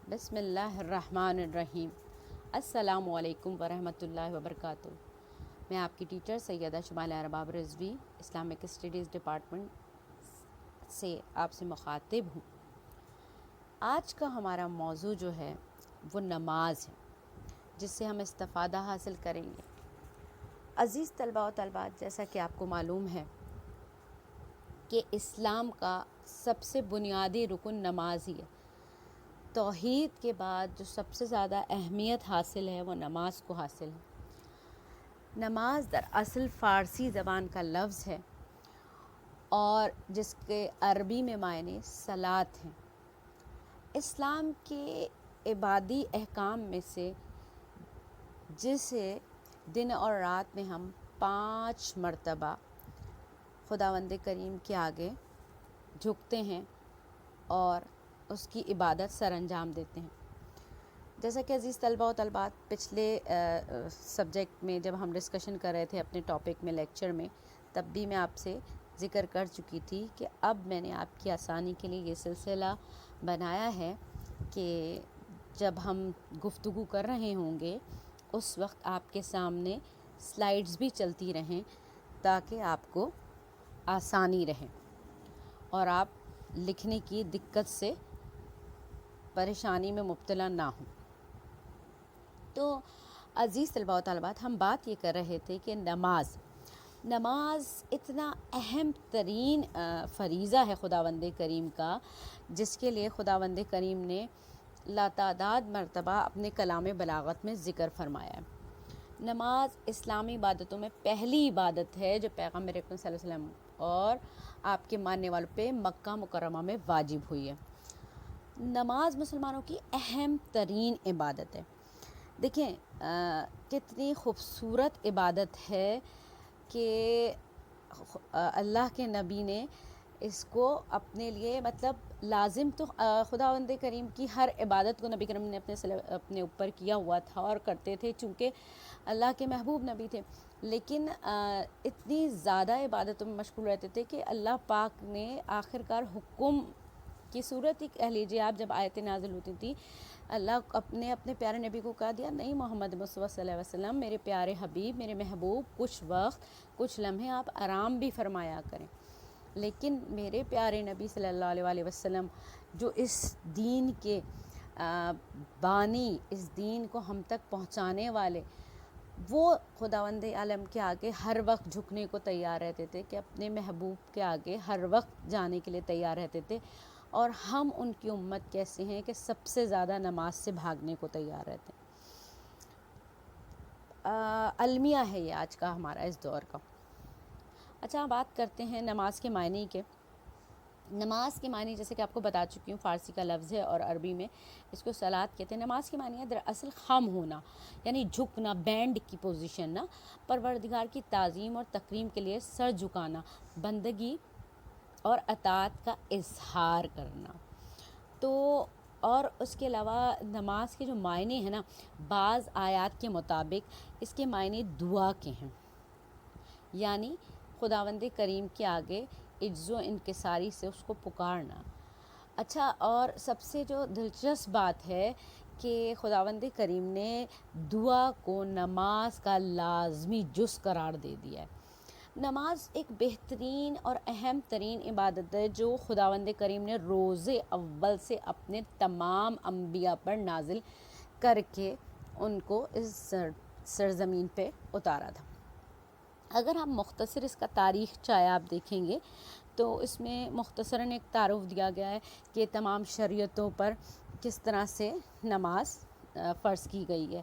بسم اللہ الرحمن الرحیم۔ السلام علیکم ورحمۃ اللہ وبرکاتہ۔ میں آپ کی ٹیچر سیدہ شمال ارباب رضوی اسلامک اسٹڈیز ڈپارٹمنٹ سے آپ سے مخاطب ہوں۔ آج کا ہمارا موضوع جو ہے وہ نماز ہے، جس سے ہم استفادہ حاصل کریں گے۔ عزیز طلباء و طالبات، جیسا کہ آپ کو معلوم ہے کہ اسلام کا سب سے بنیادی رکن نماز ہی ہے۔ توحید کے بعد جو سب سے زیادہ اہمیت حاصل ہے وہ نماز کو حاصل ہے۔ نماز دراصل فارسی زبان کا لفظ ہے اور جس کے عربی میں معنی صلاۃ ہیں۔ اسلام کے عبادی احکام میں سے جسے دن اور رات میں ہم 5 مرتبہ خداوند کریم کے آگے جھکتے ہیں اور اس کی عبادت سر انجام دیتے ہیں۔ جیسا کہ عزیز طلباء و طالبات، پچھلے سبجیکٹ میں جب ہم ڈسکشن کر رہے تھے اپنے ٹاپک میں، لیکچر میں، تب بھی میں آپ سے ذکر کر چکی تھی کہ اب میں نے آپ کی آسانی کے لیے یہ سلسلہ بنایا ہے کہ جب ہم گفتگو کر رہے ہوں گے اس وقت آپ کے سامنے سلائیڈز بھی چلتی رہیں تاکہ آپ کو آسانی رہے اور آپ لکھنے کی دقت سے پریشانی میں مبتلا نہ ہوں۔ تو عزیز طلباء و طالبات، ہم بات یہ کر رہے تھے کہ نماز اتنا اہم ترین فریضہ ہے خداوند کریم کا، جس کے لیے خداوند کریم نے لاتعداد مرتبہ اپنے کلام بلاغت میں ذکر فرمایا ہے۔ نماز اسلامی عبادتوں میں پہلی عبادت ہے جو پیغمبر اکرم صلی اللہ علیہ وسلم اور آپ کے ماننے والوں پہ مکہ مکرمہ میں واجب ہوئی ہے۔ نماز مسلمانوں کی اہم ترین عبادت ہے۔ دیکھیں کتنی خوبصورت عبادت ہے کہ اللہ کے نبی نے اس کو اپنے لیے لازم تو خداوند کریم کی ہر عبادت کو نبی کریم نے اپنے اوپر کیا ہوا تھا اور کرتے تھے، چونکہ اللہ کے محبوب نبی تھے، لیکن اتنی زیادہ عبادتوں میں مشغول رہتے تھے کہ اللہ پاک نے آخرکار حکم کی صورت ہی کہہ لیجیے آپ، جب آیتیں نازل ہوتی تھی، اللہ اپنے پیارے نبی کو کہا دیا، نہیں محمد مصطفیٰ صلی اللہ علیہ وسلم، میرے پیارے حبیب، میرے محبوب، کچھ وقت کچھ لمحے آپ آرام بھی فرمایا کریں، لیکن میرے پیارے نبی صلی اللہ علیہ وسلم جو اس دین کے بانی، اس دین کو ہم تک پہنچانے والے، وہ خداوند عالم کے آگے ہر وقت جھکنے کو تیار رہتے تھے، کہ اپنے محبوب کے آگے ہر وقت جانے کے لیے تیار رہتے تھے، اور ہم ان کی امت کیسے ہیں کہ سب سے زیادہ نماز سے بھاگنے کو تیار رہتے ہیں۔ المیہ ہے یہ آج کا ہمارا اس دور کا۔ اچھا، بات کرتے ہیں نماز کے معنی کے۔ نماز کے معنی جیسے کہ آپ کو بتا چکی ہوں، فارسی کا لفظ ہے اور عربی میں اس کو صلاۃ کہتے ہیں۔ نماز کے معنی ہے دراصل خم ہونا، یعنی جھکنا، بینڈ کی پوزیشن نا، پروردگار کی تعظیم اور تکریم کے لیے سر جھکانا، بندگی اور اطاعت کا اظہار کرنا۔ تو اور اس کے علاوہ نماز کے جو معنی ہیں نا، بعض آیات کے مطابق اس کے معنی دعا کے ہیں، یعنی خداوند کریم کے آگے عجز و انکساری سے اس کو پکارنا۔ اچھا، اور سب سے جو دلچسپ بات ہے کہ خداوند کریم نے دعا کو نماز کا لازمی جز قرار دے دیا ہے۔ نماز ایک بہترین اور اہم ترین عبادت ہے جو خداوند کریم نے روز اول سے اپنے تمام انبیاء پر نازل کر کے ان کو اس سرزمین پہ اتارا تھا۔ اگر ہم مختصر اس کا تاریخ چاہے آپ دیکھیں گے تو اس میں مختصراً ایک تعارف دیا گیا ہے کہ تمام شریعتوں پر کس طرح سے نماز فرض کی گئی ہے۔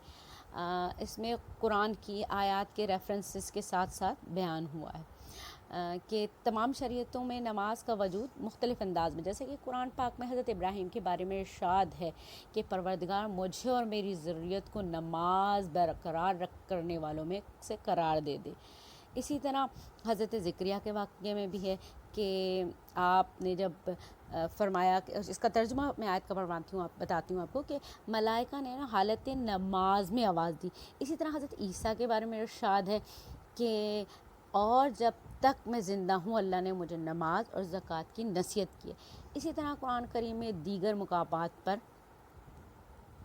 اس میں قرآن کی آیات کے ریفرنسز کے ساتھ ساتھ بیان ہوا ہے کہ تمام شریعتوں میں نماز کا وجود مختلف انداز میں، جیسے کہ قرآن پاک میں حضرت ابراہیم کے بارے میں ارشاد ہے کہ پروردگار مجھے اور میری ذریت کو نماز برقرار کرنے والوں میں سے قرار دے دے۔ اسی طرح حضرت زکریا کے واقعے میں بھی ہے کہ آپ نے جب فرمایا کہ اس کا ترجمہ میں آیت کا بتاتی ہوں آپ کو، کہ ملائکہ نے نا حالت نماز میں آواز دی۔ اسی طرح حضرت عیسیٰ کے بارے میں ارشاد ہے کہ اور جب تک میں زندہ ہوں اللہ نے مجھے نماز اور زکوٰۃ کی نصیحت کی ہے۔ اسی طرح قرآن کریم میں دیگر مقامات پر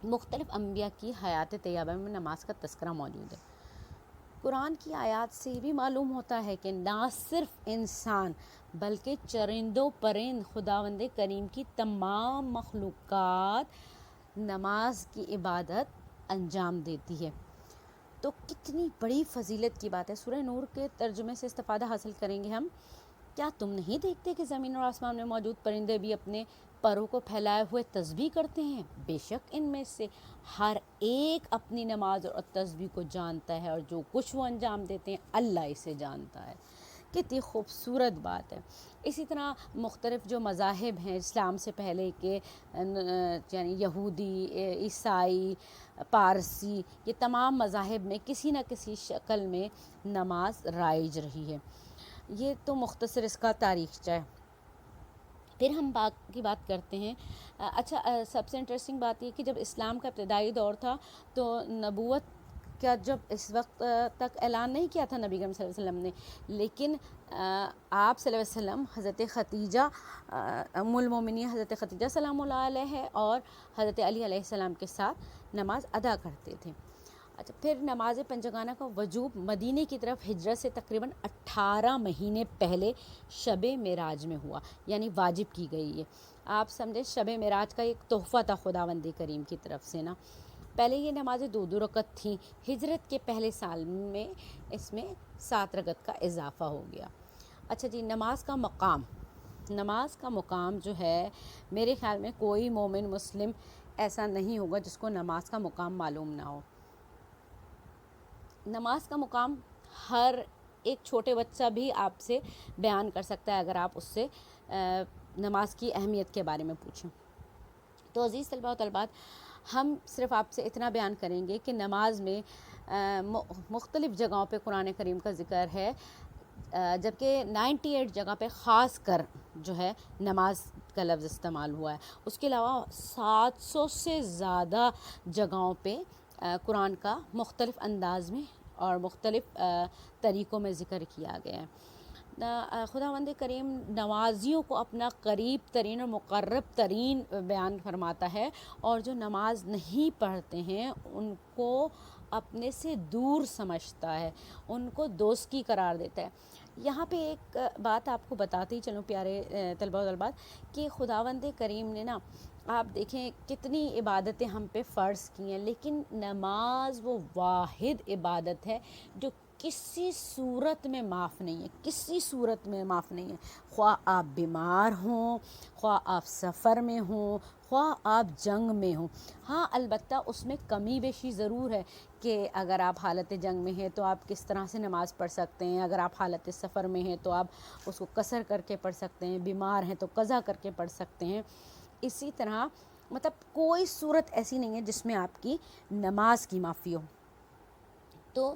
مختلف انبیاء کی حیات طیبہ میں نماز کا تذکرہ موجود ہے۔ قرآن کی آیات سے بھی معلوم ہوتا ہے کہ نہ صرف انسان بلکہ چرند و پرند خداوند کریم کی تمام مخلوقات نماز کی عبادت انجام دیتی ہے۔ تو کتنی بڑی فضیلت کی بات ہے۔ سورہ نور کے ترجمے سے استفادہ حاصل کریں گے ہم۔ کیا تم نہیں دیکھتے کہ زمین اور آسمان میں موجود پرندے بھی اپنے پروں کو پھیلائے ہوئے تسبیح کرتے ہیں؟ بے شک ان میں سے ہر ایک اپنی نماز اور تسبیح کو جانتا ہے، اور جو کچھ وہ انجام دیتے ہیں اللہ اسے جانتا ہے۔ کتنی خوبصورت بات ہے۔ اسی طرح مختلف جو مذاہب ہیں اسلام سے پہلے کے، یعنی یہودی، عیسائی، پارسی، یہ تمام مذاہب میں کسی نہ کسی شکل میں نماز رائج رہی ہے۔ یہ تو مختصر اس کا تاریخچہ ہے۔ پھر ہم کی بات کرتے ہیں۔ اچھا، سب سے انٹرسٹنگ بات یہ کہ جب اسلام کا ابتدائی دور تھا تو نبوت کا جب اس وقت تک اعلان نہیں کیا تھا نبی کریم صلی اللہ علیہ وسلم نے، لیکن آپ صلی اللہ علیہ وسلم حضرت خدیجہ، ام المومنین حضرت خدیجہ سلام اللہ علیہ ہے، اور حضرت علی علیہ السلام کے ساتھ نماز ادا کرتے تھے۔ اچھا، پھر نماز پنجگانہ کا وجوب مدینے کی طرف ہجرت سے تقریباً 18 مہینے پہلے شب معراج میں ہوا، یعنی واجب کی گئی ہے۔ آپ سمجھیں شب معراج کا ایک تحفہ تھا خداوند کریم کی طرف سے نا۔ پہلے یہ نمازیں 2 رکعت تھیں، ہجرت کے پہلے سال میں اس میں 7 رکعت کا اضافہ ہو گیا۔ اچھا جی، نماز کا مقام جو ہے، میرے خیال میں کوئی مومن مسلم ایسا نہیں ہوگا جس کو نماز کا مقام معلوم نہ ہو۔ نماز کا مقام ہر ایک چھوٹے بچہ بھی آپ سے بیان کر سکتا ہے اگر آپ اس سے نماز کی اہمیت کے بارے میں پوچھیں۔ تو عزیز طلباء و طالبات، ہم صرف آپ سے اتنا بیان کریں گے کہ نماز میں مختلف جگہوں پہ قرآن کریم کا ذکر ہے، جبکہ 98 جگہ پہ خاص کر جو ہے نماز کا لفظ استعمال ہوا ہے۔ اس کے علاوہ 700 سے زیادہ جگہوں پہ قرآن کا مختلف انداز میں اور مختلف طریقوں میں ذکر کیا گیا ہے۔ خداوند کریم نمازیوں کو اپنا قریب ترین اور مقرب ترین بیان فرماتا ہے، اور جو نماز نہیں پڑھتے ہیں ان کو اپنے سے دور سمجھتا ہے، ان کو دوستی قرار دیتا ہے۔ یہاں پہ ایک بات آپ کو بتاتے ہی چلوں پیارے طلباء و طالبات، کہ خداوند کریم نے نا، آپ دیکھیں کتنی عبادتیں ہم پہ فرض کی ہیں، لیکن نماز وہ واحد عبادت ہے جو کسی صورت میں معاف نہیں ہے، کسی صورت میں معاف نہیں ہے۔ خواہ آپ بیمار ہوں، خواہ آپ سفر میں ہوں، خواہ آپ جنگ میں ہوں۔ ہاں البتہ اس میں کمی بیشی ضرور ہے کہ اگر آپ حالت جنگ میں ہیں تو آپ کس طرح سے نماز پڑھ سکتے ہیں، اگر آپ حالت سفر میں ہیں تو آپ اس کو قصر کر کے پڑھ سکتے ہیں، بیمار ہیں تو قضا کر کے پڑھ سکتے ہیں۔ اسی طرح مطلب کوئی صورت ایسی نہیں ہے جس میں آپ کی نماز کی معافی ہو۔ تو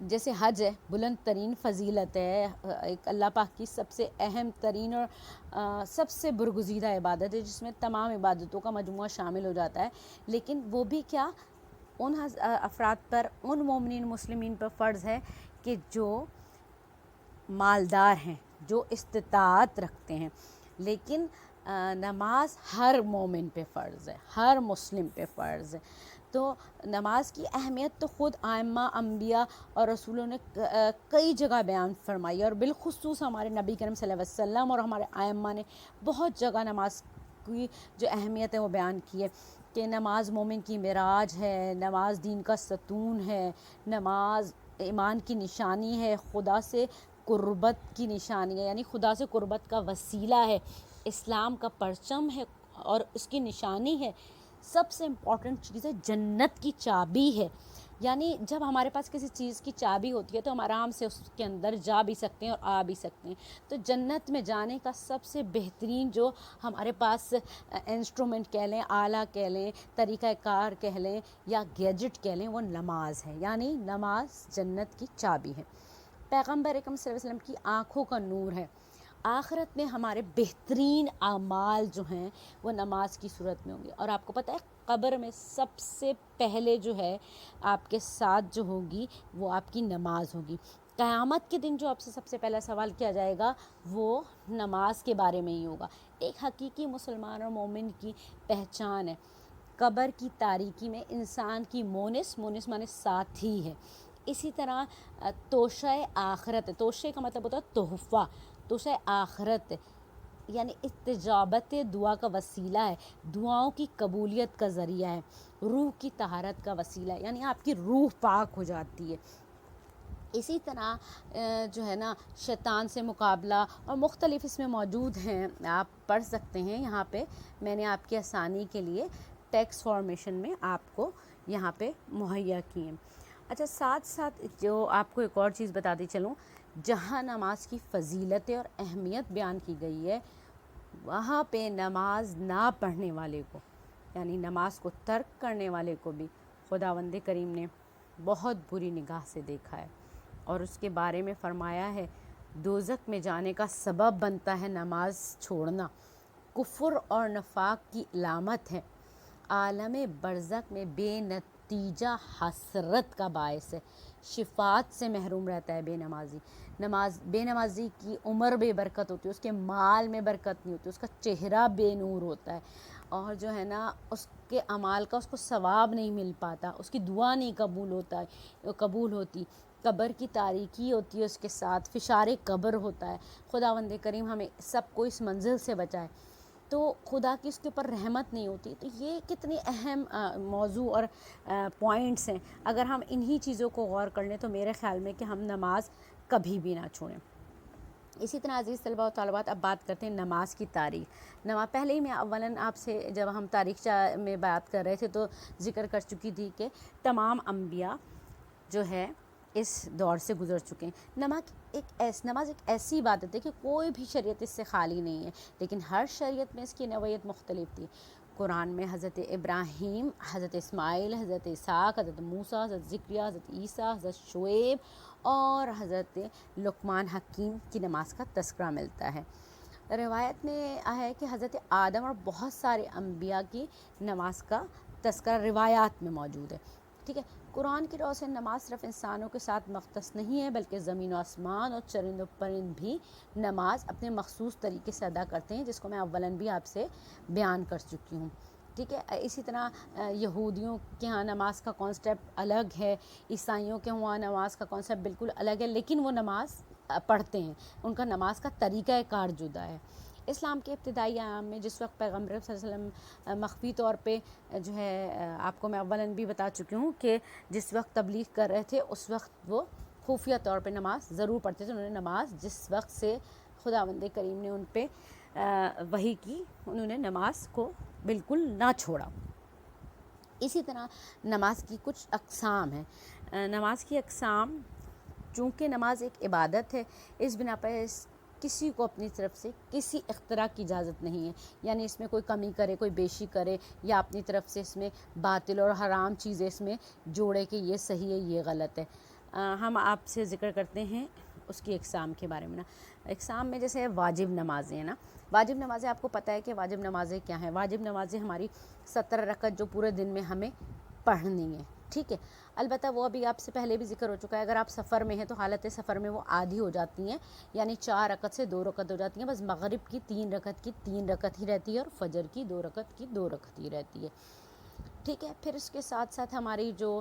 جیسے حج ہے، بلند ترین فضیلت ہے، ایک اللہ پاک کی سب سے اہم ترین اور سب سے برگزیدہ عبادت ہے، جس میں تمام عبادتوں کا مجموعہ شامل ہو جاتا ہے، لیکن وہ بھی کیا ان افراد پر، ان مومنین مسلمین پر فرض ہے کہ جو مالدار ہیں، جو استطاعت رکھتے ہیں۔ لیکن نماز ہر مومن پہ فرض ہے، ہر مسلم پہ فرض ہے۔ تو نماز کی اہمیت تو خود ائمہ، انبیاء اور رسولوں نے کئی جگہ بیان فرمائی، اور بالخصوص ہمارے نبی کریم صلی اللہ علیہ وسلم اور ہمارے ائمہ نے بہت جگہ نماز کی جو اہمیت ہے وہ بیان کی ہے، کہ نماز مومن کی معراج ہے، نماز دین کا ستون ہے، نماز ایمان کی نشانی ہے، خدا سے قربت کی نشانی ہے، یعنی خدا سے قربت کا وسیلہ ہے، اسلام کا پرچم ہے اور اس کی نشانی ہے، سب سے امپورٹنٹ چیز ہے، جنت کی چابی ہے۔ یعنی جب ہمارے پاس کسی چیز کی چابی ہوتی ہے تو ہم آرام سے اس کے اندر جا بھی سکتے ہیں اور آ بھی سکتے ہیں۔ تو جنت میں جانے کا سب سے بہترین جو ہمارے پاس انسٹرومنٹ کہہ لیں، آلہ کہہ لیں، طریقہ کار کہہ لیں یا گیجٹ کہہ لیں، وہ نماز ہے، یعنی نماز جنت کی چابی ہے۔ پیغمبر اکرم صلی اللہ علیہ وسلم کی آنکھوں کا نور ہے۔ آخرت میں ہمارے بہترین اعمال جو ہیں وہ نماز کی صورت میں ہوں گے، اور آپ کو پتہ ہے قبر میں سب سے پہلے جو ہے آپ کے ساتھ جو ہوگی وہ آپ کی نماز ہوگی۔ قیامت کے دن جو آپ سے سب سے پہلا سوال کیا جائے گا وہ نماز کے بارے میں ہی ہوگا۔ ایک حقیقی مسلمان اور مومن کی پہچان ہے، قبر کی تاریکی میں انسان کی مونس مانے ساتھی ہے. اسی طرح توشہ آخرت، توشے کا مطلب ہوتا ہے تحفہ، توشہ آخرت یعنی استجابت دعا کا وسیلہ ہے، دعاؤں کی قبولیت کا ذریعہ ہے، روح کی طہارت کا وسیلہ ہے، یعنی آپ کی روح پاک ہو جاتی ہے. اسی طرح جو ہے نا شیطان سے مقابلہ اور مختلف اس میں موجود ہیں، آپ پڑھ سکتے ہیں. یہاں پہ میں نے آپ کی آسانی کے لیے ٹیکسٹ فارمیشن میں آپ کو یہاں پہ مہیا کی ہیں. اچھا، ساتھ ساتھ جو آپ کو ایک اور چیز بتاتی چلوں، جہاں نماز کی فضیلتیں اور اہمیت بیان کی گئی ہے، وہاں پہ نماز نہ پڑھنے والے کو، یعنی نماز کو ترک کرنے والے کو بھی خداوند کریم نے بہت بری نگاہ سے دیکھا ہے، اور اس کے بارے میں فرمایا ہے دوزخ میں جانے کا سبب بنتا ہے نماز چھوڑنا، کفر اور نفاق کی علامت ہے، عالم برزخ میں بے نتیجہ حسرت کا باعث ہے، شفاعت سے محروم رہتا ہے بے نمازی. بے نمازی کی عمر بے برکت ہوتی ہے، اس کے مال میں برکت نہیں ہوتی، اس کا چہرہ بے نور ہوتا ہے، اور جو ہے نا اس کے اعمال کا اس کو ثواب نہیں مل پاتا، اس کی دعا نہیں قبول ہوتی، قبر کی تاریکی ہوتی ہے، اس کے ساتھ فشار قبر ہوتا ہے. خداوند کریم ہمیں سب کو اس منزل سے بچائے. تو خدا کی اس کے اوپر رحمت نہیں ہوتی. تو یہ کتنی اہم موضوع اور پوائنٹس ہیں. اگر ہم انہی چیزوں کو غور کر لیں تو میرے خیال میں کہ ہم نماز کبھی بھی نہ چھوڑیں. اسی طرح عزیز طلباء و طالبات، اب بات کرتے ہیں نماز کی تاریخ. پہلے ہی میں اولاً آپ سے جب ہم تاریخ میں بات کر رہے تھے تو ذکر کر چکی تھی کہ تمام انبیاء جو ہے اس دور سے گزر چکے ہیں. نماز ایک ایسی عبادت ہے کہ کوئی بھی شریعت اس سے خالی نہیں ہے، لیکن ہر شریعت میں اس کی نوعیت مختلف تھی. قرآن میں حضرت ابراہیم، حضرت اسماعیل، حضرت اسحاق، حضرت موسیٰ، حضرت زکریا، حضرت عیسیٰ، حضرت شعیب اور حضرت لقمان حکیم کی نماز کا تذکرہ ملتا ہے. روایت میں آیا ہے کہ حضرت آدم اور بہت سارے انبیاء کی نماز کا تذکرہ روایات میں موجود ہے. ٹھیک ہے. قرآن کی روح سے نماز صرف انسانوں کے ساتھ مختص نہیں ہے، بلکہ زمین و آسمان اور چرند و پرند بھی نماز اپنے مخصوص طریقے سے ادا کرتے ہیں، جس کو میں اولاً بھی آپ سے بیان کر چکی ہوں. ٹھیک ہے. اسی طرح یہودیوں کے ہاں نماز کا کانسیپٹ الگ ہے، عیسائیوں کے وہاں نماز کا کانسیپٹ بالکل الگ ہے، لیکن وہ نماز پڑھتے ہیں، ان کا نماز کا طریقہ کار جدا ہے. اسلام کے ابتدائی ایام میں جس وقت پیغمبر صلی اللہ علیہ وسلم مخفی طور پہ جو ہے، آپ کو میں اولاً بھی بتا چکی ہوں کہ جس وقت تبلیغ کر رہے تھے اس وقت وہ خفیہ طور پہ نماز ضرور پڑھتے تھے. انہوں نے نماز جس وقت سے خداوند کریم نے ان پہ وحی کی، انہوں نے نماز کو بالکل نہ چھوڑا. اسی طرح نماز کی کچھ اقسام ہیں. نماز کی اقسام، چونکہ نماز ایک عبادت ہے، اس بنا پر کسی کو اپنی طرف سے کسی اختراع کی اجازت نہیں ہے، یعنی اس میں کوئی کمی کرے، کوئی بیشی کرے، یا اپنی طرف سے اس میں باطل اور حرام چیزیں اس میں جوڑے کہ یہ صحیح ہے یہ غلط ہے. ہم آپ سے ذکر کرتے ہیں اس کی اقسام کے بارے میں. نا اقسام میں جیسے واجب نمازیں ہیں نا، واجب نمازیں آپ کو پتہ ہے کہ واجب نمازیں کیا ہیں. واجب نمازیں ہماری 17 رکعت جو پورے دن میں ہمیں پڑھنی ہے. ٹھیک ہے. البتہ وہ ابھی آپ سے پہلے بھی ذکر ہو چکا ہے، اگر آپ سفر میں ہیں تو حالت سفر میں وہ آدھی ہو جاتی ہیں، یعنی 4 رکعت سے 2 رکعت ہو جاتی ہیں. بس مغرب کی 3 رکعت کی 3 رکعت ہی رہتی ہے، اور فجر کی 2 رکعت کی 2 رکعت ہی رہتی ہے. ٹھیک ہے. پھر اس کے ساتھ ساتھ ہماری جو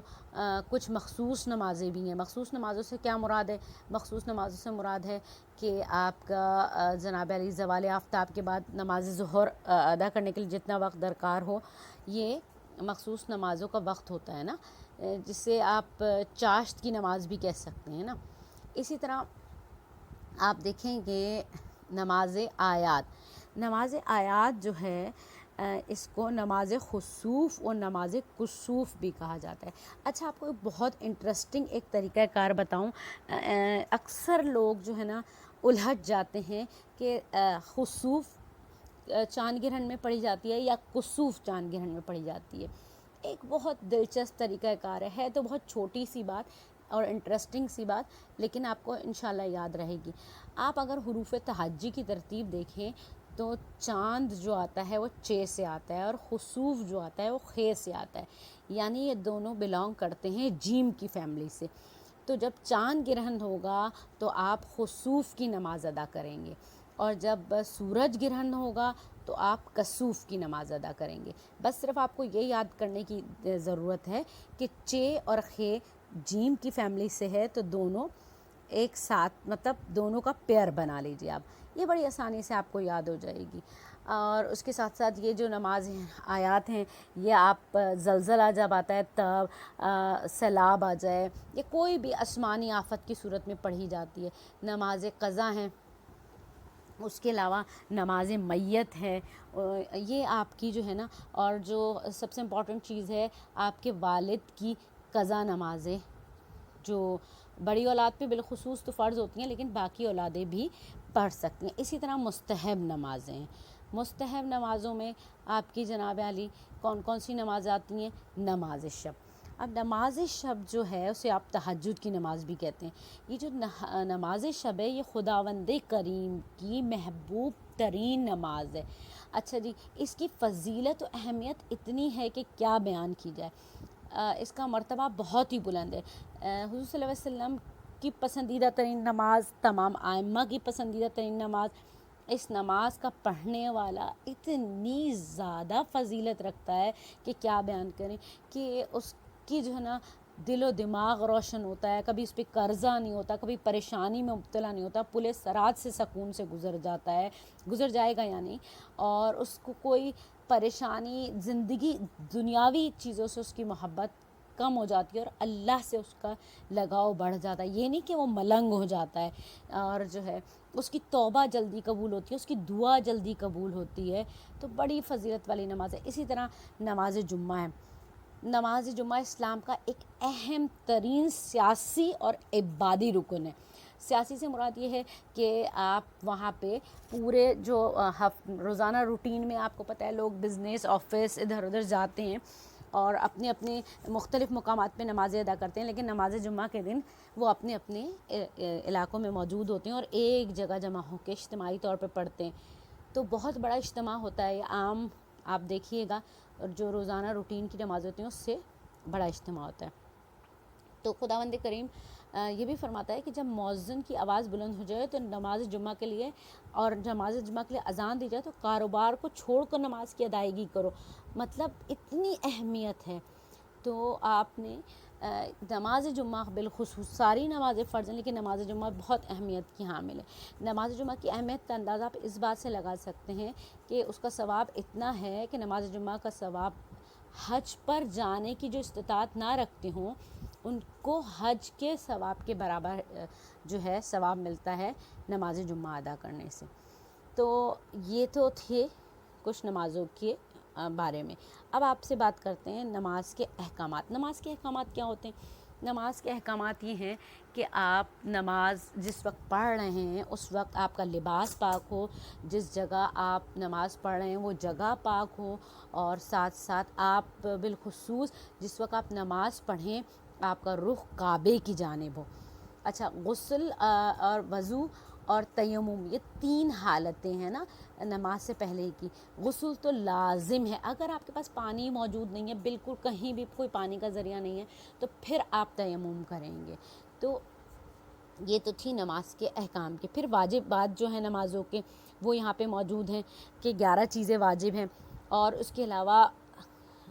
کچھ مخصوص نمازیں بھی ہیں. مخصوص نمازوں سے کیا مراد ہے؟ مخصوص نمازوں سے مراد ہے کہ آپ کا جناب علی زوال آفتاب کے بعد نماز ظہر ادا کرنے کے لیے جتنا وقت درکار ہو، یہ مخصوص نمازوں کا وقت ہوتا ہے نا، جسے آپ چاشت کی نماز بھی کہہ سکتے ہیں نا. اسی طرح آپ دیکھیں کہ نماز آیات جو ہے اس کو نماز خسوف اور نماز کسوف بھی کہا جاتا ہے. اچھا، آپ کو ایک بہت انٹرسٹنگ ایک طریقہ کار بتاؤں. اکثر لوگ جو ہے نا الجھ جاتے ہیں کہ خسوف چاند گرہن میں پڑھی جاتی ہے یا کسوف چاند گرہن میں پڑھی جاتی ہے. ایک بہت دلچسپ طریقہ کار ہے تو بہت چھوٹی سی بات اور انٹرسٹنگ سی بات، لیکن آپ کو انشاءاللہ یاد رہے گی. آپ اگر حروف تہجی کی ترتیب دیکھیں تو چاند جو آتا ہے وہ چے سے آتا ہے، اور خسوف جو آتا ہے وہ خے سے آتا ہے، یعنی یہ دونوں بلانگ کرتے ہیں جیم کی فیملی سے. تو جب چاند گرہن ہوگا تو آپ خسوف کی نماز ادا کریں گے، اور جب سورج گرہن ہوگا تو آپ کسوف کی نماز ادا کریں گے. بس صرف آپ کو یہ یاد کرنے کی ضرورت ہے کہ چے اور خے جیم کی فیملی سے ہے تو دونوں ایک ساتھ مطلب دونوں کا پیئر بنا لیجیے آپ. یہ بڑی آسانی سے آپ کو یاد ہو جائے گی. اور اس کے ساتھ ساتھ یہ جو نماز آیات ہیں یہ آپ زلزلہ جب آتا ہے تب، سیلاب آ جائے، یہ کوئی بھی آسمانی آفت کی صورت میں پڑھی جاتی ہے. نماز قضا ہیں، اس کے علاوہ نماز میت ہے، یہ آپ کی جو ہے نا. اور جو سب سے امپورٹنٹ چیز ہے آپ کے والد کی قضا نمازیں، جو بڑی اولاد پہ بالخصوص تو فرض ہوتی ہیں لیکن باقی اولادیں بھی پڑھ سکتی ہیں. اسی طرح مستحب نمازیں ہیں. مستحب نمازوں میں آپ کی جناب علی کون کون سی نماز آتی ہیں؟ نماز شب. اب نماز شب جو ہے اسے آپ تہجد کی نماز بھی کہتے ہیں. یہ جو نماز شب ہے یہ خداوند کریم کی محبوب ترین نماز ہے. اچھا جی، اس کی فضیلت و اہمیت اتنی ہے کہ کیا بیان کی جائے. اس کا مرتبہ بہت ہی بلند ہے. حضور صلی اللہ علیہ وسلم کی پسندیدہ ترین نماز، تمام ائمہ کی پسندیدہ ترین نماز. اس نماز کا پڑھنے والا اتنی زیادہ فضیلت رکھتا ہے کہ کیا بیان کریں. کہ اس کی جو ہے نا دل و دماغ روشن ہوتا ہے، کبھی اس پہ قرضہ نہیں ہوتا، کبھی پریشانی میں مبتلا نہیں ہوتا، پل صراط سے سکون سے گزر جاتا ہے، گزر جائے گا یعنی. اور اس کو کوئی پریشانی، زندگی دنیاوی چیزوں سے اس کی محبت کم ہو جاتی ہے اور اللہ سے اس کا لگاؤ بڑھ جاتا ہے. یہ نہیں کہ وہ ملنگ ہو جاتا ہے، اور جو ہے اس کی توبہ جلدی قبول ہوتی ہے، اس کی دعا جلدی قبول ہوتی ہے. تو بڑی فضیلت والی نماز ہے. اسی طرح نماز جمعہ ہے. نماز جمعہ اسلام کا ایک اہم ترین سیاسی اور عبادی رکن ہے. سیاسی سے مراد یہ ہے کہ آپ وہاں پہ پورے جو روزانہ روٹین میں آپ کو پتہ ہے لوگ بزنس، آفس، ادھر ادھر جاتے ہیں اور اپنے اپنے مختلف مقامات پہ نمازیں ادا کرتے ہیں، لیکن نماز جمعہ کے دن وہ اپنے اپنے علاقوں میں موجود ہوتے ہیں اور ایک جگہ جمع ہو کے اجتماعی طور پہ پڑھتے ہیں. تو بہت بڑا اجتماع ہوتا ہے. عام آپ دیکھیے گا اور جو روزانہ روٹین کی نماز ہوتی ہیں اس سے بڑا اجتماع ہوتا ہے. تو خداوند کریم یہ بھی فرماتا ہے کہ جب مؤذن کی آواز بلند ہو جائے تو نماز جمعہ کے لیے اور نماز جمعہ کے لیے اذان دی جائے تو کاروبار کو چھوڑ کر نماز کی ادائیگی کرو. مطلب اتنی اہمیت ہے. تو آپ نے نماز جمعہ بالخصوص ساری نماز فرض ہیں لیکن نماز جمعہ بہت اہمیت کی حامل ہے. نماز جمعہ کی اہمیت کا اندازہ آپ اس بات سے لگا سکتے ہیں کہ اس کا ثواب اتنا ہے کہ نماز جمعہ کا ثواب حج پر جانے کی جو استطاعت نہ رکھتے ہوں ان کو حج کے ثواب کے برابر جو ہے ثواب ملتا ہے نماز جمعہ ادا کرنے سے. تو یہ تو تھے کچھ نمازوں کے بارے میں. اب آپ سے بات کرتے ہیں نماز کے احکامات. نماز کے احکامات کیا ہوتے ہیں؟ نماز کے احکامات یہ ہیں کہ آپ نماز جس وقت پڑھ رہے ہیں اس وقت آپ کا لباس پاک ہو، جس جگہ آپ نماز پڑھ رہے ہیں وہ جگہ پاک ہو، اور ساتھ ساتھ آپ بالخصوص جس وقت آپ نماز پڑھیں آپ کا رخ کعبے کی جانب ہو. اچھا، غسل اور وضو اور تیمم یہ 3 حالتیں ہیں نا نماز سے پہلے کی. غسل تو لازم ہے. اگر آپ کے پاس پانی موجود نہیں ہے، بالکل کہیں بھی کوئی پانی کا ذریعہ نہیں ہے، تو پھر آپ تیمم کریں گے. تو یہ تو تھی نماز کے احکام کے. پھر واجبات جو ہیں نمازوں کے وہ یہاں پہ موجود ہیں کہ 11 چیزیں واجب ہیں. اور اس کے علاوہ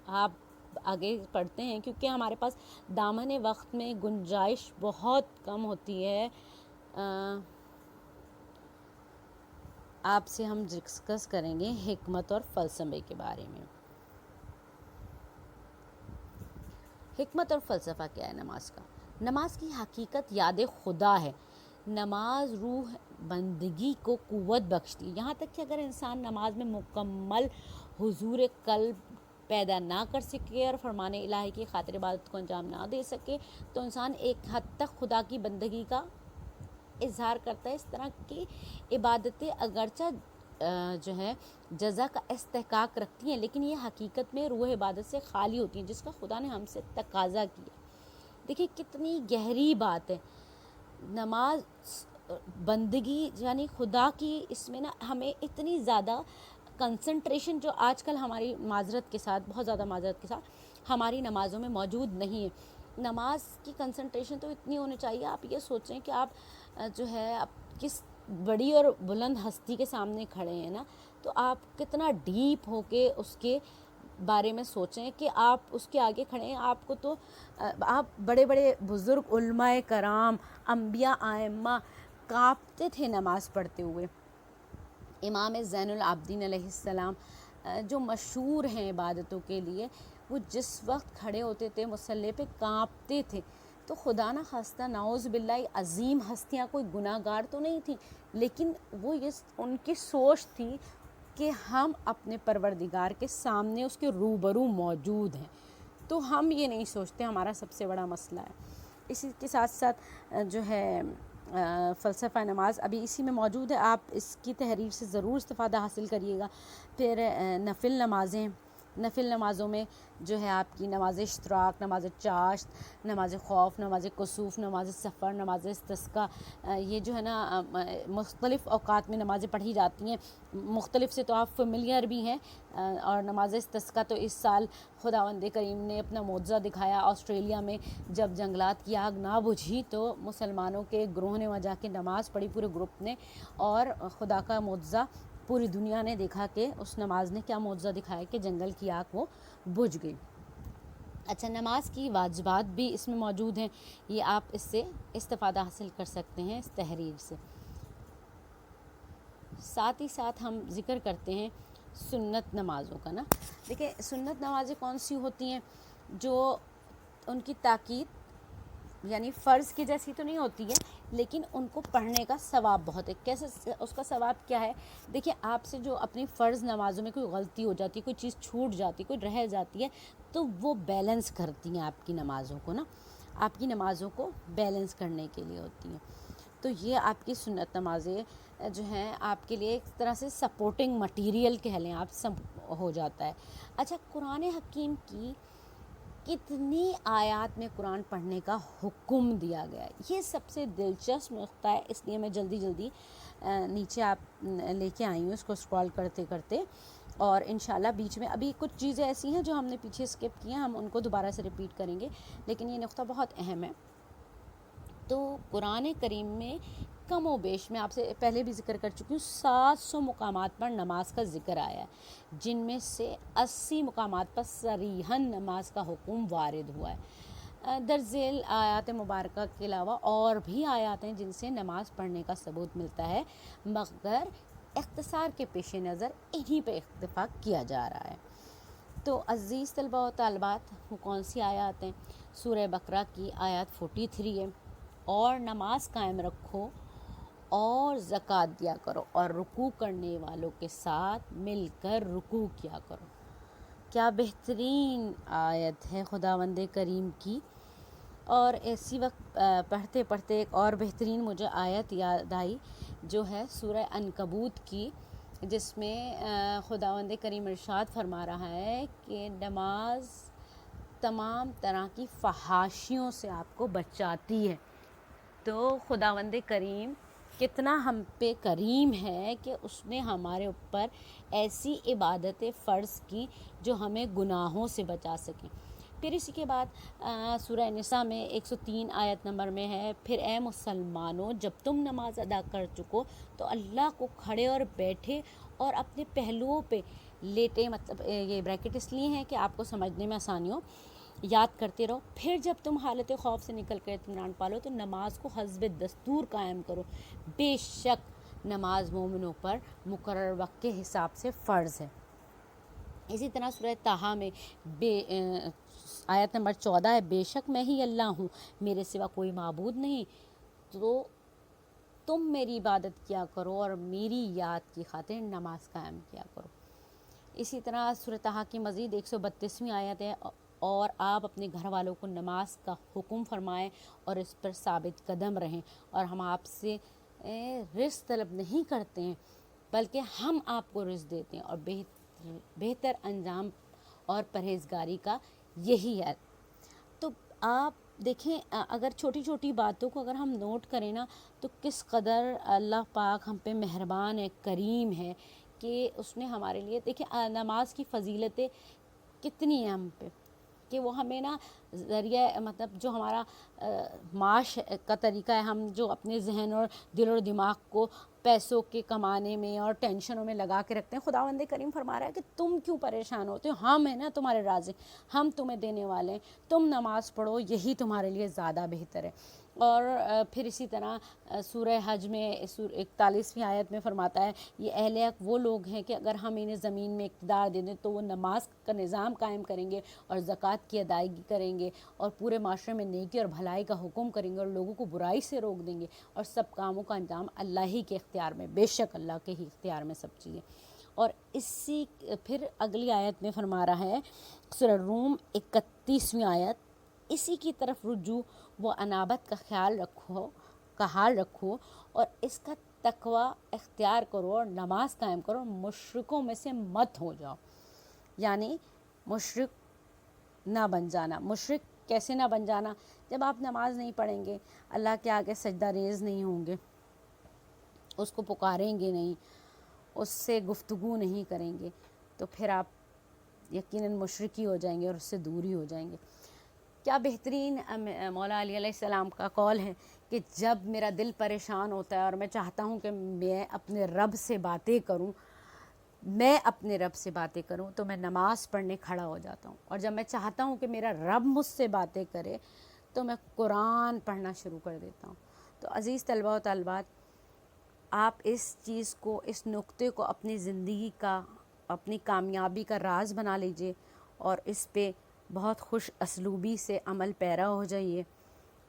آپ آگے پڑھتے ہیں کیونکہ ہمارے پاس دامن وقت میں گنجائش بہت کم ہوتی ہے. آپ سے ہم ڈسکس کریں گے حکمت اور فلسفے کے بارے میں. حکمت اور فلسفہ کیا ہے نماز کا؟ نماز کی حقیقت یاد خدا ہے. نماز روح بندگی کو قوت بخشتی ہے. یہاں تک کہ اگر انسان نماز میں مکمل حضور قلب پیدا نہ کر سکے اور فرمان الہی کی خاطر عبادت کو انجام نہ دے سکے تو انسان ایک حد تک خدا کی بندگی کا اظہار کرتا ہے. اس طرح کی عبادتیں اگرچہ جو ہے جزا کا استحقاق رکھتی ہیں لیکن یہ حقیقت میں روح عبادت سے خالی ہوتی ہیں جس کا خدا نے ہم سے تقاضا کیا. دیکھیں کتنی گہری بات ہے. نماز بندگی یعنی خدا کی، اس میں نا ہمیں اتنی زیادہ کنسنٹریشن جو آج کل ہماری معذرت کے ساتھ، بہت زیادہ معذرت کے ساتھ ہماری نمازوں میں موجود نہیں ہے. نماز کی کنسنٹریشن تو اتنی ہونی چاہیے. آپ یہ سوچیں کہ آپ جو ہے آپ کس بڑی اور بلند ہستی کے سامنے کھڑے ہیں نا، تو آپ کتنا ڈیپ ہو کے اس کے بارے میں سوچیں کہ آپ اس کے آگے کھڑے ہیں. آپ کو تو آپ بڑے بڑے بزرگ علماء کرام انبیاء ائمہ کانپتے تھے نماز پڑھتے ہوئے. امام زین العابدین علیہ السلام جو مشہور ہیں عبادتوں کے لیے، وہ جس وقت کھڑے ہوتے تھے مصلی پہ کانپتے تھے. تو خدا نہ خواستہ نعوذ باللہ عظیم ہستیاں کوئی گناہ گار تو نہیں تھیں، لیکن وہ ان کی سوچ تھی کہ ہم اپنے پروردگار کے سامنے اس کے روبرو موجود ہیں. تو ہم یہ نہیں سوچتے، ہمارا سب سے بڑا مسئلہ ہے. اسی کے ساتھ ساتھ جو ہے فلسفہ نماز ابھی اسی میں موجود ہے، آپ اس کی تحریر سے ضرور استفادہ حاصل کریے گا. پھر نفل نمازوں میں جو ہے آپ کی نماز اشتراک، نماز چاشت، نماز خوف، نماز کسوف، نماز سفر، نماز استسقاء، یہ جو ہے نا مختلف اوقات میں نمازیں پڑھی جاتی ہیں. مختلف سے تو آپ فیملیئر بھی ہیں. اور نماز استسقاء تو اس سال خداوند کریم نے اپنا معجزہ دکھایا. آسٹریلیا میں جب جنگلات کی آگ نہ بجھی تو مسلمانوں کے گروہ نے وہاں جا کے نماز پڑھی، پورے گروپ نے، اور خدا کا معجزہ پوری دنیا نے دیکھا کہ اس نماز نے کیا معجزہ دکھایا کہ جنگل کی آگ وہ بجھ گئی. اچھا، نماز کی واجبات بھی اس میں موجود ہیں، یہ آپ اس سے استفادہ حاصل کر سکتے ہیں اس تحریر سے. ساتھ ہی ساتھ ہم ذکر کرتے ہیں سنت نمازوں کا نا. دیکھیں سنت نمازیں کون سی ہوتی ہیں جو ان کی تاکید یعنی فرض کی جیسی تو نہیں ہوتی ہے، لیکن ان کو پڑھنے کا ثواب بہت ہے. کیسے اس کا ثواب کیا ہے؟ دیکھیں آپ سے جو اپنی فرض نمازوں میں کوئی غلطی ہو جاتی ہے، کوئی چیز چھوٹ جاتی ہے، کوئی رہ جاتی ہے، تو وہ بیلنس کرتی ہیں آپ کی نمازوں کو نا، آپ کی نمازوں کو بیلنس کرنے کے لیے ہوتی ہیں. تو یہ آپ کی سنت نمازیں جو ہیں آپ کے لیے ایک طرح سے سپورٹنگ مٹیریل کہہ لیں آپ، سب ہو جاتا ہے. اچھا، قرآن حکیم کی کتنی آیات میں قرآن پڑھنے کا حکم دیا گیا ہے، یہ سب سے دلچسپ نقطہ ہے. اس لیے میں جلدی نیچے آپ لے کے آئی ہوں اس کو اسکرول کرتے کرتے، اور انشاءاللہ بیچ میں ابھی کچھ چیزیں ایسی ہیں جو ہم نے پیچھے اسکپ کی ہیں، ہم ان کو دوبارہ سے ریپیٹ کریں گے، لیکن یہ نقطہ بہت اہم ہے. تو قرآن کریم میں کم و بیش میں آپ سے پہلے بھی ذکر کر چکی ہوں 700 مقامات پر نماز کا ذکر آیا ہے، جن میں سے 80 مقامات پر صریحاً نماز کا حکم وارد ہوا ہے. درذیل آیات مبارکہ کے علاوہ اور بھی آیات ہیں جن سے نماز پڑھنے کا ثبوت ملتا ہے، مگر اختصار کے پیش نظر انہی پہ اکتفا کیا جا رہا ہے. تو عزیز طلباء و طالبات، وہ کون سی آیات ہیں؟ سورہ بقرہ کی آیات 43 ہے، اور نماز قائم رکھو اور زکوٰۃ دیا کرو اور رکوع کرنے والوں کے ساتھ مل کر رکوع کیا کرو. کیا بہترین آیت ہے خداوند کریم کی. اور اسی وقت پڑھتے پڑھتے ایک اور بہترین مجھے آیت یاد آئی جو ہے سورہ عنکبوت کی، جس میں خداوند کریم ارشاد فرما رہا ہے کہ نماز تمام طرح کی فحاشیوں سے آپ کو بچاتی ہے. تو خداوند کریم کتنا ہم پہ کریم ہے کہ اس نے ہمارے اوپر ایسی عبادتیں فرض کی جو ہمیں گناہوں سے بچا سکیں. پھر اسی کے بعد سورہ نساء میں 103 آیت نمبر میں ہے، پھر اے مسلمانوں جب تم نماز ادا کر چکو تو اللہ کو کھڑے اور بیٹھے اور اپنے پہلوؤں پہ لیٹے، مطلب یہ بریکٹ اس لیے ہیں کہ آپ کو سمجھنے میں آسانی ہو، یاد کرتے رہو. پھر جب تم حالت خوف سے نکل کر اطمینان پالو تو نماز کو حسب دستور قائم کرو، بے شک نماز مومنوں پر مقرر وقت کے حساب سے فرض ہے. اسی طرح سورہ طٰہٰ میں آیت نمبر 14 ہے، بے شک میں ہی اللہ ہوں، میرے سوا کوئی معبود نہیں، تو تم میری عبادت کیا کرو اور میری یاد کی خاطر نماز قائم کیا کرو. اسی طرح سورہ طٰہٰ کی مزید 132ویں آیت ہے، اور آپ اپنے گھر والوں کو نماز کا حکم فرمائیں اور اس پر ثابت قدم رہیں، اور ہم آپ سے رزق طلب نہیں کرتے ہیں بلکہ ہم آپ کو رزق دیتے ہیں، اور بہتر انجام اور پرہیزگاری کا یہی ہے. تو آپ دیکھیں اگر چھوٹی چھوٹی باتوں کو اگر ہم نوٹ کریں نا تو کس قدر اللہ پاک ہم پہ مہربان ہے، کریم ہے کہ اس نے ہمارے لیے، دیکھیں نماز کی فضیلتیں کتنی ہیں ہم پہ. کہ وہ ہمیں نا ذریعہ مطلب جو ہمارا معاش کا طریقہ ہے، ہم جو اپنے ذہن اور دل اور دماغ کو پیسوں کے کمانے میں اور ٹینشنوں میں لگا کے رکھتے ہیں، خداوند کریم فرما رہا ہے کہ تم کیوں پریشان ہوتے ہو، ہم ہیں نا تمہارے رازق، ہم تمہیں دینے والے ہیں، تم نماز پڑھو، یہی تمہارے لیے زیادہ بہتر ہے۔ اور پھر اسی طرح سورہ حج میں 41ویں آیت میں فرماتا ہے یہ اہل حق وہ لوگ ہیں کہ اگر ہم انہیں زمین میں اقتدار دے دیں تو وہ نماز کا نظام قائم کریں گے اور زکوٰۃ کی ادائیگی کریں گے اور پورے معاشرے میں نیکی اور بھلائی کا حکم کریں گے اور لوگوں کو برائی سے روک دیں گے اور سب کاموں کا انجام اللہ ہی کے اختیار میں، بے شک اللہ کے ہی اختیار میں سب چیزیں۔ اور اسی پھر اگلی آیت میں فرما رہا ہے سورہ روم 31ویں آیت، اسی کی طرف رجوع و انابت کا حال رکھو اور اس کا تقوی اختیار کرو اور نماز قائم کرو، مشرکوں میں سے مت ہو جاؤ۔ یعنی مشرک نہ بن جانا۔ مشرک کیسے نہ بن جانا؟ جب آپ نماز نہیں پڑھیں گے، اللہ کے آگے سجدہ ریز نہیں ہوں گے، اس کو پکاریں گے نہیں، اس سے گفتگو نہیں کریں گے، تو پھر آپ یقیناً مشرک ہی ہو جائیں گے اور اس سے دور ہی ہو جائیں گے۔ کیا بہترین مولا علی علیہ السلام کا قول ہے کہ جب میرا دل پریشان ہوتا ہے اور میں چاہتا ہوں کہ میں اپنے رب سے باتیں کروں تو میں نماز پڑھنے کھڑا ہو جاتا ہوں، اور جب میں چاہتا ہوں کہ میرا رب مجھ سے باتیں کرے تو میں قرآن پڑھنا شروع کر دیتا ہوں۔ تو عزیز طلباء و طالبات، آپ اس چیز کو، اس نقطے کو اپنی زندگی کا، اپنی کامیابی کا راز بنا لیجئے اور اس پہ بہت خوش اسلوبی سے عمل پیرا ہو جائیے۔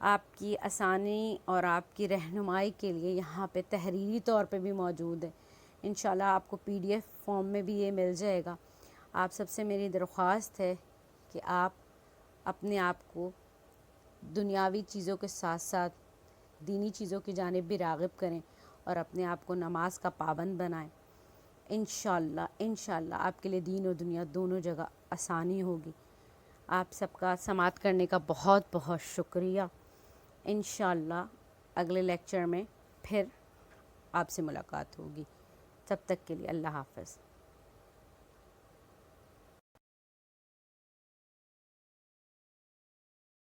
آپ کی آسانی اور آپ کی رہنمائی کے لیے یہاں پہ تحریری طور پہ بھی موجود ہے، انشاءاللہ آپ کو PDF فارم میں بھی یہ مل جائے گا۔ آپ سب سے میری درخواست ہے کہ آپ اپنے آپ کو دنیاوی چیزوں کے ساتھ ساتھ دینی چیزوں کی جانب بھی راغب کریں اور اپنے آپ کو نماز کا پابند بنائیں۔ انشاءاللہ آپ کے لیے دین و دنیا دونوں جگہ آسانی ہوگی۔ آپ سب کا سماعت کرنے کا بہت بہت شکریہ۔ انشاءاللہ اگلے لیکچر میں پھر آپ سے ملاقات ہوگی۔ تب تک کے لیے اللہ حافظ۔